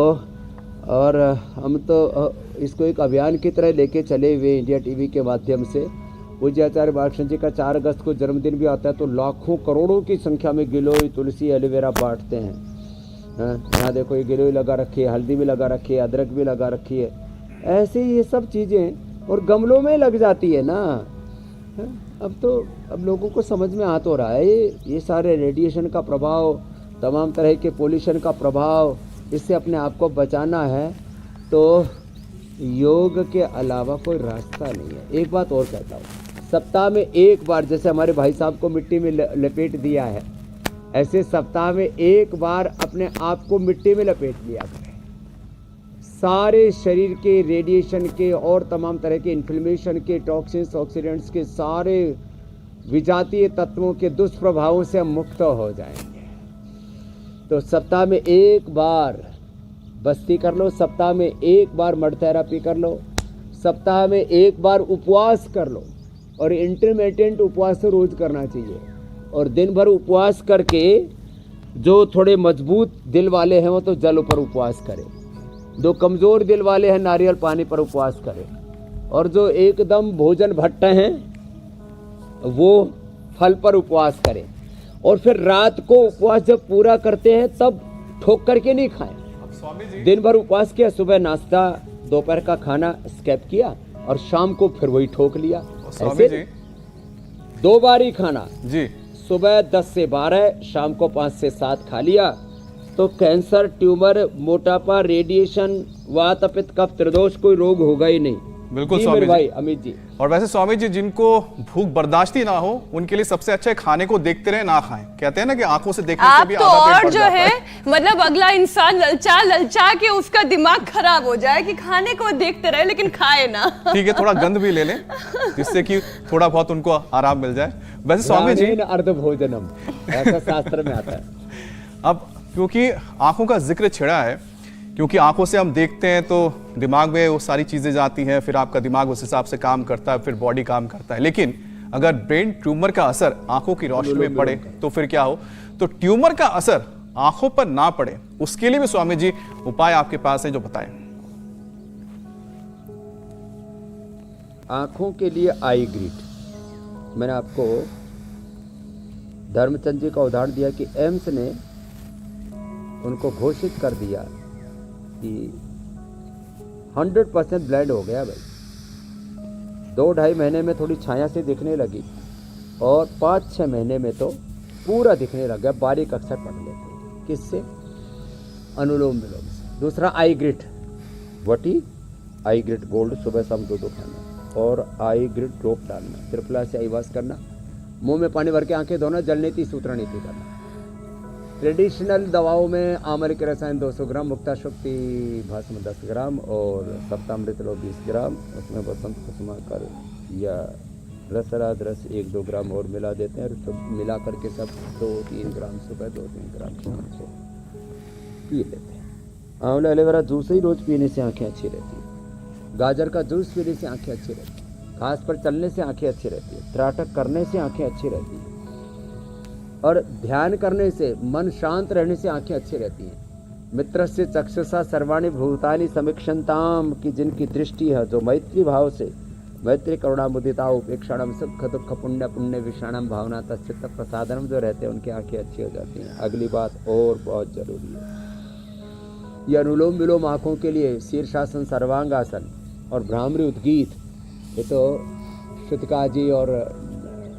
और हम तो इसको एक अभियान की तरह लेके चले हुए इंडिया टीवी के माध्यम से। पूज्य आचार्य बालकृष्ण जी का 4 अगस्त को जन्मदिन भी आता है, तो लाखों करोड़ों की संख्या में गिलोय, तुलसी, एलोवेरा बांटते हैं। यहाँ देखो ये गिलोय लगा रखी है, हल्दी भी लगा रखी है, अदरक भी लगा रखी है। ऐसे ये सब चीज़ें और गमलों में लग जाती है ना। अब लोगों को समझ में आ तो रहा है ये सारे रेडिएशन का प्रभाव, तमाम तरह के पोल्यूशन का प्रभाव, इससे अपने आप को बचाना है तो योग के अलावा कोई रास्ता नहीं है। एक बात और कहता हूँ, सप्ताह में एक बार, जैसे हमारे भाई साहब को मिट्टी में लपेट दिया है, ऐसे सप्ताह में एक बार अपने आप को मिट्टी में लपेट लिया करें। सारे शरीर के रेडिएशन के और तमाम तरह के इन्फ्लेमेशन के, टॉक्सिन्स, ऑक्सीडेंट्स के, सारे विजातीय तत्वों के दुष्प्रभावों से हम मुक्त हो जाएंगे। तो सप्ताह में एक बार बस्ती कर लो, सप्ताह में एक बार मड थेरापी कर लो, सप्ताह में एक बार उपवास कर लो। और इंटरमिटेंट उपवास तो रोज करना चाहिए। और दिन भर उपवास करके जो थोड़े मजबूत दिल वाले हैं वो तो जल पर उपवास करें, जो कमज़ोर दिल वाले हैं नारियल पानी पर उपवास करें, और जो एकदम भोजन भट्ट हैं वो फल पर उपवास करें। और फिर रात को उपवास जब पूरा करते हैं तब ठोक करके नहीं खाएं। दिन भर उपवास किया, सुबह नाश्ता, दोपहर का खाना स्किप किया और शाम को फिर वही ठोक लिया। ऐसे 2 बार ही खाना जी, सुबह 10 से 12, शाम को 5 से 7 खा लिया तो कैंसर, ट्यूमर, मोटापा, रेडिएशन, वात, पित्त, कफ, त्रिदोष कोई रोग होगा ही नहीं। बिल्कुल स्वामी भाई अमित जी। और वैसे स्वामी जी, जिनको भूख बर्दाश्त ही ना हो उनके लिए सबसे अच्छा है खाने को देखते रहे, ना खाएं। कहते हैं ना कि आंखों से देखने से भी तो आधा पेट और भर जो जाता है मतलब अगला इंसान ललचा के उसका दिमाग खराब हो जाए कि खाने को देखते रहे लेकिन खाए ना। ठीक है, थोड़ा गंद भी ले लें जिससे कि थोड़ा बहुत उनको आराम मिल जाए। वैसे स्वामी जी, अर्ध भोजनम ऐसा शास्त्र में आता है। अब क्योंकि आंखों का जिक्र छिड़ा है, क्योंकि आंखों से हम देखते हैं तो दिमाग में वो सारी चीज़ें जाती हैं, फिर आपका दिमाग उस हिसाब से काम करता है, फिर बॉडी काम करता है। लेकिन अगर ब्रेन ट्यूमर का असर आंखों की रोशनी में पड़े तो फिर क्या हो? तो ट्यूमर का असर आंखों पर ना पड़े उसके लिए भी स्वामी जी उपाय आपके पास है जो बताएं। आंखों के लिए आई ग्रिड, मैंने आपको धर्मचंद जी का उदाहरण दिया कि एम्स ने उनको घोषित कर दिया कि 100% ब्लाइंड हो गया भाई। 2-2.5 महीने में थोड़ी छाया से दिखने लगी और 5-6 महीने में तो पूरा दिखने लग गया, बारीक अक्षर पढ़ लेते। किससे? अनुलोम विलोम से। दूसरा आई ग्रिड, वटी आई ग्रिड गोल्ड सुबह शाम 2 खाना, और आई ग्रिड ड्रॉप डालना, त्रिफला से आई वाश करना, मुंह में पानी भर के आंखें धोना, जल नीति सूत्र नीति करना। ट्रेडिशनल दवाओं में आमल के रसायन 200 ग्राम, मुक्ता शक्ति भस्म 10 ग्राम और सप्तामृत लो 20 ग्राम, उसमें बसंत कुसुमाकर या रसराज रस 1-2 ग्राम और मिला देते हैं, और सब मिला करके सब 2-3 ग्राम सुबह 2-3 ग्राम शाम को पी लेते हैं। आंवला एलोवेरा जूस ही रोज पीने से आंखें अच्छी रहती है, गाजर का जूस पीने से आंखें अच्छी रहती है, घास पर चलने से आंखें अच्छी रहती है, त्राटक करने से आंखें अच्छी रहती है, और ध्यान करने से, मन शांत रहने से आंखें अच्छी रहती हैं। मित्रस्य चक्षुषा सर्वाणि भूतानि समीक्षन्ताम, की जिनकी दृष्टि है जो मैत्री भाव से, मैत्री करुणा मुदिता उपेक्षाणम सुख दुख पुण्य पुण्य विषाणम भावना तच्चित्त प्रसादनम जो रहते हैं उनकी आंखें अच्छी हो जाती हैं। अगली बात और बहुत जरूरी है, ये अनुलोम विलोम आंखों के लिए शीर्षासन, सर्वांगासन और भ्रामरी उद्गीत, ये तो श्रुतिका जी और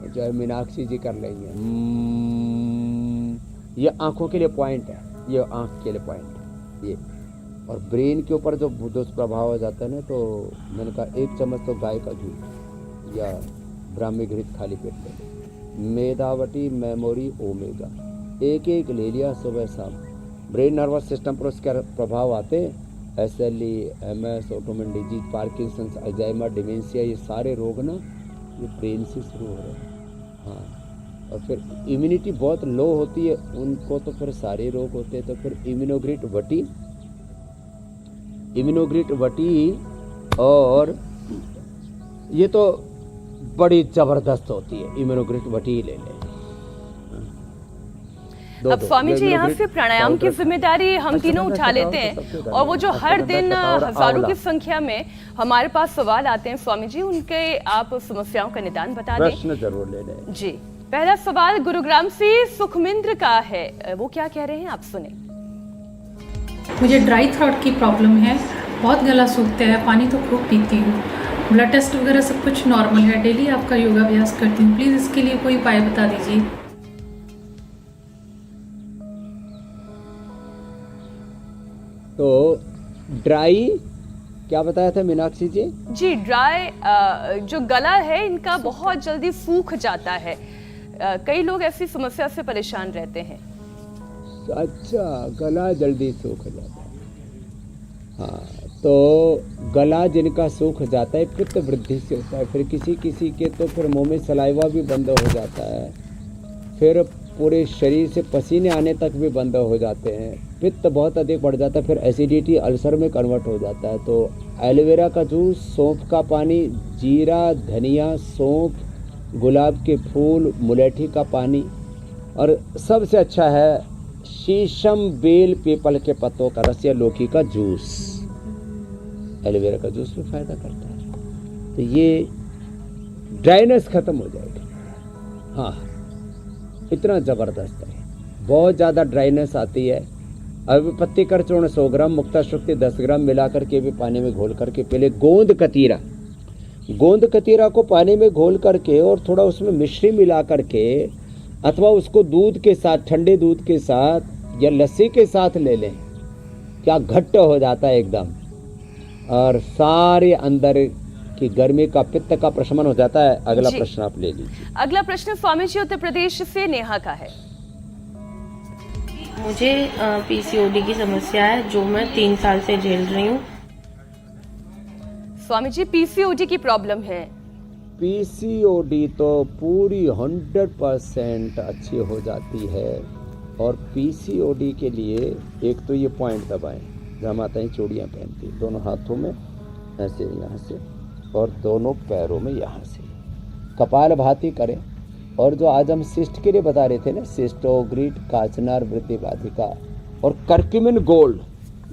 जो है मीनाक्षी जी कर लेंगे। ये आंखों के लिए पॉइंट है, ये आंख के लिए पॉइंट ये। और ब्रेन के ऊपर जो दुष्प्रभाव हो जाता है ना, तो मैंने कहा 1 चम्मच तो गाय का घी या ब्राह्मी घृत खाली पेट ले, मेधावटी, मेमोरी, ओमेगा 1-1 ले लिया सुबह शाम। ब्रेन नर्वस सिस्टम पर उसके प्रभाव आते हैं, SLE, MS, autoimmune disease, Parkinson's, Alzheimer, dementia, ये सारे रोग ना ये ब्रेन से शुरू हो रहे हैं। हाँ, और फिर इम्यूनिटी बहुत लो होती है उनको, तो फिर सारे रोग होते हैं। तो फिर इम्यूनोग्रिट वटी और ये तो बड़ी जबरदस्त होती है, इम्यूनोग्रिट वटी ले लें। अब स्वामी जी यहाँ से प्राणायाम की जिम्मेदारी हम तीनों उठा लेते हैं, और वो जो हर दिन हजारों की संख्या में हमारे पास सवाल आते हैं स्वामी जी, उनके आप समस्याओं का निदान बता दें। प्रश्न जरूर ले लें जी। पहला सवाल गुरुग्राम से सुखमिंद्र का है, वो क्या कह रहे हैं आप सुने। मुझे ड्राई थ्रोट की प्रॉब्लम है, बहुत गला सूखता है, पानी तो खूब पीती हूँ, ब्लड टेस्ट वगैरह सब कुछ नॉर्मल है, डेली आपका योगाभ्यास करती हूँ, प्लीज़ इसके लिए कोई उपाय बता दीजिए। तो ड्राई क्या बताया था मीनाक्षी जी? जी, ड्राई जो गला है इनका बहुत जल्दी सूख जाता है, कई लोग ऐसी समस्या से परेशान रहते हैं। अच्छा, गला जल्दी सूख जाता है। हाँ, तो गला जिनका सूख जाता है पित्त वृद्धि से होता है, फिर किसी किसी के तो फिर मुंह में सलाइवा भी बंद हो जाता है, फिर पूरे शरीर से पसीने आने तक भी बंद हो जाते हैं, पित्त बहुत अधिक बढ़ जाता है, फिर एसिडिटी अल्सर में कन्वर्ट हो जाता है। तो एलोवेरा का जूस, सौंफ का पानी, जीरा, धनिया, सौंफ, गुलाब के फूल, मुलेठी का पानी, और सबसे अच्छा है शीशम, बेल, पीपल के पत्तों का रस या लौकी का जूस। एलोवेरा का जूस भी फायदा करता है, तो ये ड्राइनेस खत्म हो जाएगी। हाँ, इतना ज़बरदस्त है, बहुत ज़्यादा ड्राइनेस आती है। अब पत्ती कर चूर्ण 100 ग्राम, मुक्ता शुक्ति 10 ग्राम मिला करके भी पानी में घोल करके पहले गोंद कतीरा को पानी में घोल करके और थोड़ा उसमें मिश्री मिला करके, अथवा उसको दूध के साथ, ठंडे दूध के साथ या लस्सी के साथ ले लें, क्या घट्ट हो जाता है एकदम, और सारे अंदर की गर्मी का, पित्त का प्रशमन हो जाता है। अगला प्रश्न आप ले लीजिए। अगला प्रश्न स्वामी जी उत्तर प्रदेश से नेहा का है। मुझे पीसीओडी की समस्या है जो मैं 3 साल से झेल रही हूँ। स्वामी जी, पीसीओडी की प्रॉब्लम है। पीसीओडी तो पूरी 100% अच्छी हो जाती है, और पीसीओडी के लिए एक तो ये पॉइंट दबाएं, जहाँ माताएं चूड़ियाँ पहनती हैं, दोनों हाथों में ऐसे, यहाँ से, और दोनों पैरों में यहाँ से कपाल भाती करें। और जो आज हम सिस्ट के लिए बता रहे थे ना, सिस्टोग्रिड, काचनार, वृद्धि बाधिका और कर्क्यूमिन गोल्ड,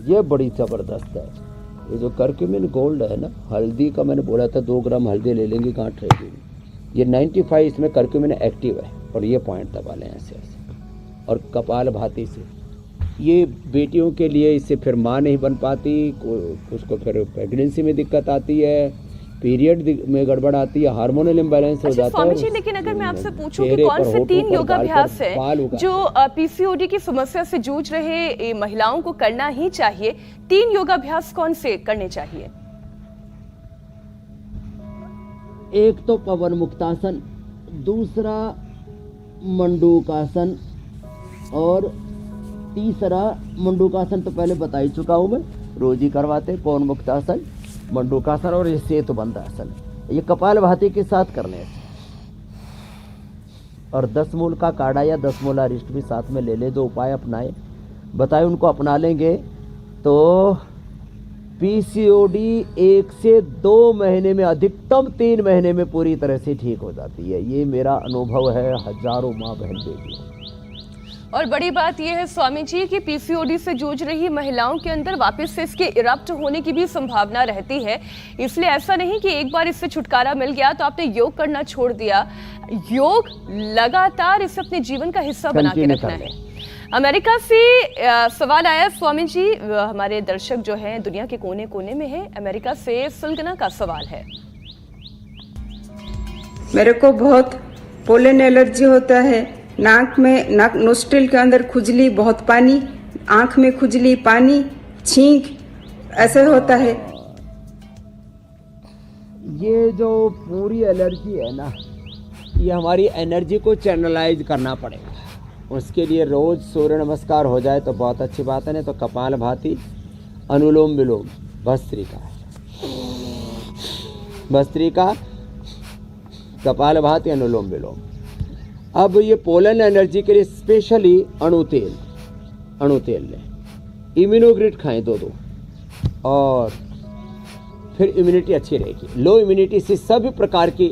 ये बड़ी ज़बरदस्त है। ये जो कर्क्यूमिन गोल्ड है ना, हल्दी का मैंने बोला था 2 ग्राम हल्दी ले लेंगे, गांठ रहेगी। ये 95 इसमें कर्क्यूमिन एक्टिव है, और ये पॉइंट दबा लें ऐसे ऐसे, और कपाल भाती से। ये बेटियों के लिए, इससे फिर माँ नहीं बन पाती, उसको फिर प्रेगनेंसी में दिक्कत आती है, पीरियड में गड़बड़ आती है, हार्मोनल इम्बैलेंस हो जाता है। स्वामी जी, लेकिन अगर मैं आपसे पूछूं कि कौन से 3 योगाभ्यास हैं जो पीसीओडी की समस्या से जूझ रहे महिलाओं को करना ही चाहिए, 3 योगाभ्यास कौन से करने चाहिए? एक तो पवन मुक्तासन, दूसरा मंडूकासन, और तीसरा मंडूकासन तो पहले बता ही चुका हूँ मैं, रोज ही करवाते, पवन मुक्तासन, मंडूकासन और ये सेतुबंधासन। ये कपाल भाती के साथ करने हैं, और 10 मूल का काढ़ा या 10 मूला रिष्ट भी साथ में ले ले। जो उपाय अपनाए बताए उनको अपना लेंगे तो पीसीओडी 1 से 2 महीने में, अधिकतम 3 महीने में पूरी तरह से ठीक हो जाती है। ये मेरा अनुभव है हजारों माँ बहन बेटियों। और बड़ी बात यह है स्वामी जी कि पीसीओडी से जूझ रही महिलाओं के अंदर वापस से इसके इरप्ट होने की भी संभावना रहती है, इसलिए ऐसा नहीं कि एक बार इससे छुटकारा मिल गया तो आपने योग करना छोड़ दिया। योग लगातार इसे अपने जीवन का हिस्सा बना के रखना है। अमेरिका से सवाल आया स्वामी जी, हमारे दर्शक जो हैं दुनिया के कोने कोने में हैं। अमेरिका से सुलगना का सवाल है। मेरे को बहुत पोलन एलर्जी होता है, नाक नोस्ट्रिल के अंदर खुजली, बहुत पानी, आंख में खुजली, पानी, छींक ऐसे होता है। ये जो पूरी एलर्जी है ना, ये हमारी एनर्जी को चैनलाइज करना पड़ेगा। उसके लिए रोज सूर्य नमस्कार हो जाए तो बहुत अच्छी बात है, नहीं तो कपाल भाती, अनुलोम विलोम, भस्त्रिका, कपाल भाती, अनुलोम विलोम। अब ये पोलन एनर्जी के लिए स्पेशली अणु तेल लें, इम्यूनोग्रिड खाएं 2-2, और फिर इम्यूनिटी अच्छी रहेगी। लो इम्यूनिटी से सभी प्रकार की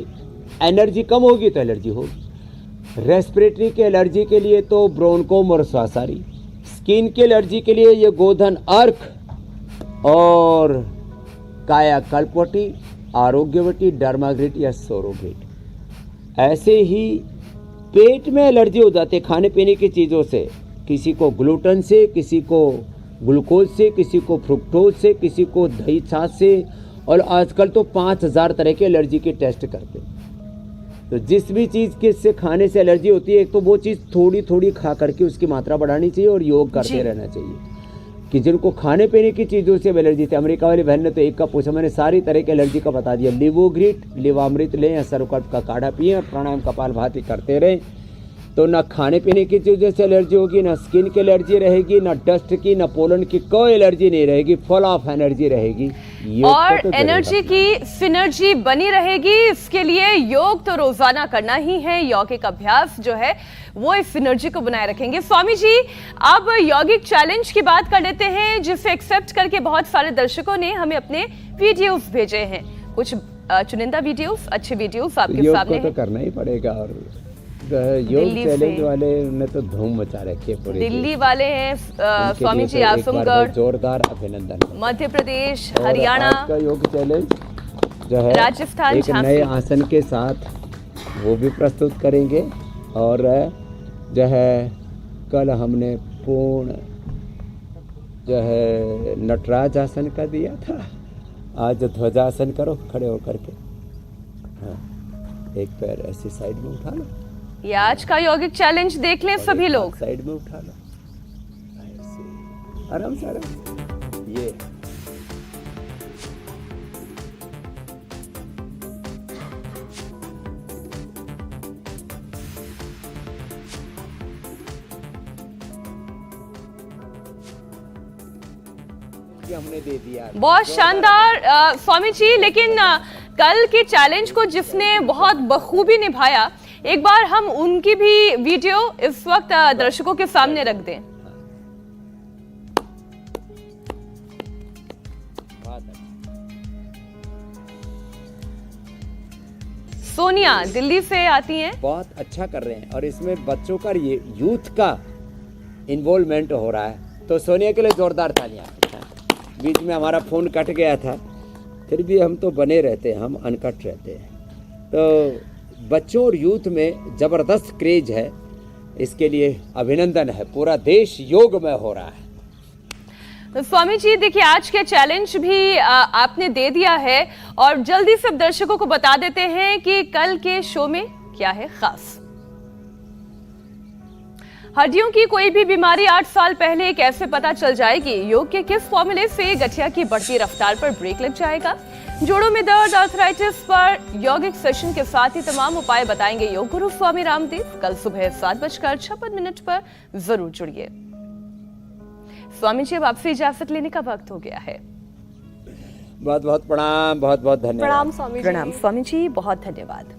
एनर्जी कम होगी तो एलर्जी होगी। रेस्पिरेटरी के एलर्जी के लिए तो ब्रोंकोमोरसासारी, स्किन की एलर्जी के लिए ये गोधन अर्क और कायाकल्पवटी, आरोग्यवटी, डर्माग्रिट या सोरोग्रिट। ऐसे ही पेट में एलर्जी हो जाती है खाने पीने की चीज़ों से, किसी को ग्लूटेन से, किसी को ग्लूकोज से, किसी को फ्रुक्टोज से, किसी को दही छाछ से, और आजकल तो 5000 तरह के एलर्जी के टेस्ट करते हैं। तो जिस भी चीज़ के से खाने से एलर्जी होती है, एक तो वो चीज़ थोड़ी थोड़ी खा करके उसकी मात्रा बढ़ानी चाहिए और योग करते रहना चाहिए। कि जिनको खाने पीने की चीज़ों से एलर्जी थी, अमेरिका वाली बहन ने तो एक का पूछा, मैंने सारी तरह के एलर्जी का बता दिया। लिवोग्रिट, लिवामृत लें या सर्वकल्प का काढ़ा पिएं और प्राणायाम कपालभाति करते रहें, तो ना खाने पीने की चीज़ों से एलर्जी होगी, ना स्किन की एलर्जी रहेगी, ना डस्ट की, ना पोलन की कोई एलर्जी नहीं रहेगी, फुल ऑफ एनर्जी रहेगी। और तो एनर्जी की सिनर्जी बनी रहेगी। इसके लिए योग तो रोजाना करना ही है। यौगिक अभ्यास जो है वो इस सिनर्जी को बनाए रखेंगे। स्वामी जी, अब यौगिक चैलेंज की बात कर लेते हैं, जिसे एक्सेप्ट करके बहुत सारे दर्शकों ने हमें अपने वीडियोस भेजे हैं। कुछ चुनिंदा वीडियोस, अच्छे वीडियोस आपके सामने तो करना ही पड़ेगा। और योग चैलेंज वाले ने तो धूम मचा रखी है पूरी दिल्ली वाले हैं स्वामी जी, आजमगढ़, जोरदार अभिनंदन। मध्य प्रदेश, हरियाणा का योग चैलेंज जो है राजस्थान, एक नए आसन के साथ वो भी प्रस्तुत करेंगे। और जो है कल हमने पूर्ण जो है नटराज आसन का दिया था, आज ध्वजासन करो खड़े होकर के। हाँ, एक पैर ऐसे साइड में उठा लो। ये आज का यौगिक चैलेंज देख लें सभी लोग। साइड में उठा लो ऐसे, आराम से आराम। ये हमने दे दिया। बहुत शानदार स्वामी जी। लेकिन कल के चैलेंज को जिसने बहुत बखूबी निभाया, एक बार हम उनकी भी वीडियो इस वक्त दर्शकों के सामने रख दें। सोनिया दिल्ली से आती हैं। बहुत अच्छा कर रहे हैं और इसमें बच्चों का ये यूथ का इन्वॉल्वमेंट हो रहा है, तो सोनिया के लिए जोरदार तालियां। बीच में हमारा फ़ोन कट गया था, फिर भी हम तो बने रहते हैं, हम अनकट रहते हैं। तो बच्चों और यूथ में ज़बरदस्त क्रेज है, इसके लिए अभिनंदन है। पूरा देश योग में हो रहा है। तो स्वामी जी देखिए, आज के चैलेंज भी आपने दे दिया है और जल्दी से दर्शकों को बता देते हैं कि कल के शो में क्या है खास। हड्डियों की कोई भी बीमारी 8 साल पहले कैसे पता चल जाएगी? योग के किस फॉर्मूले से गठिया की बढ़ती रफ्तार पर ब्रेक लग जाएगा? जोड़ों में दर्द, आर्थराइटिस पर यौगिक सेशन के साथ ही तमाम उपाय बताएंगे योग गुरु स्वामी रामदेव। कल सुबह 7:56 पर जरूर जुड़िए। स्वामी जी, अब आपसे इजाजत लेने का वक्त हो गया है। बहुत बहुत प्रणाम, बहुत बहुत धन्यवाद। प्रणाम स्वामी जी। प्रणाम स्वामी जी, बहुत धन्यवाद।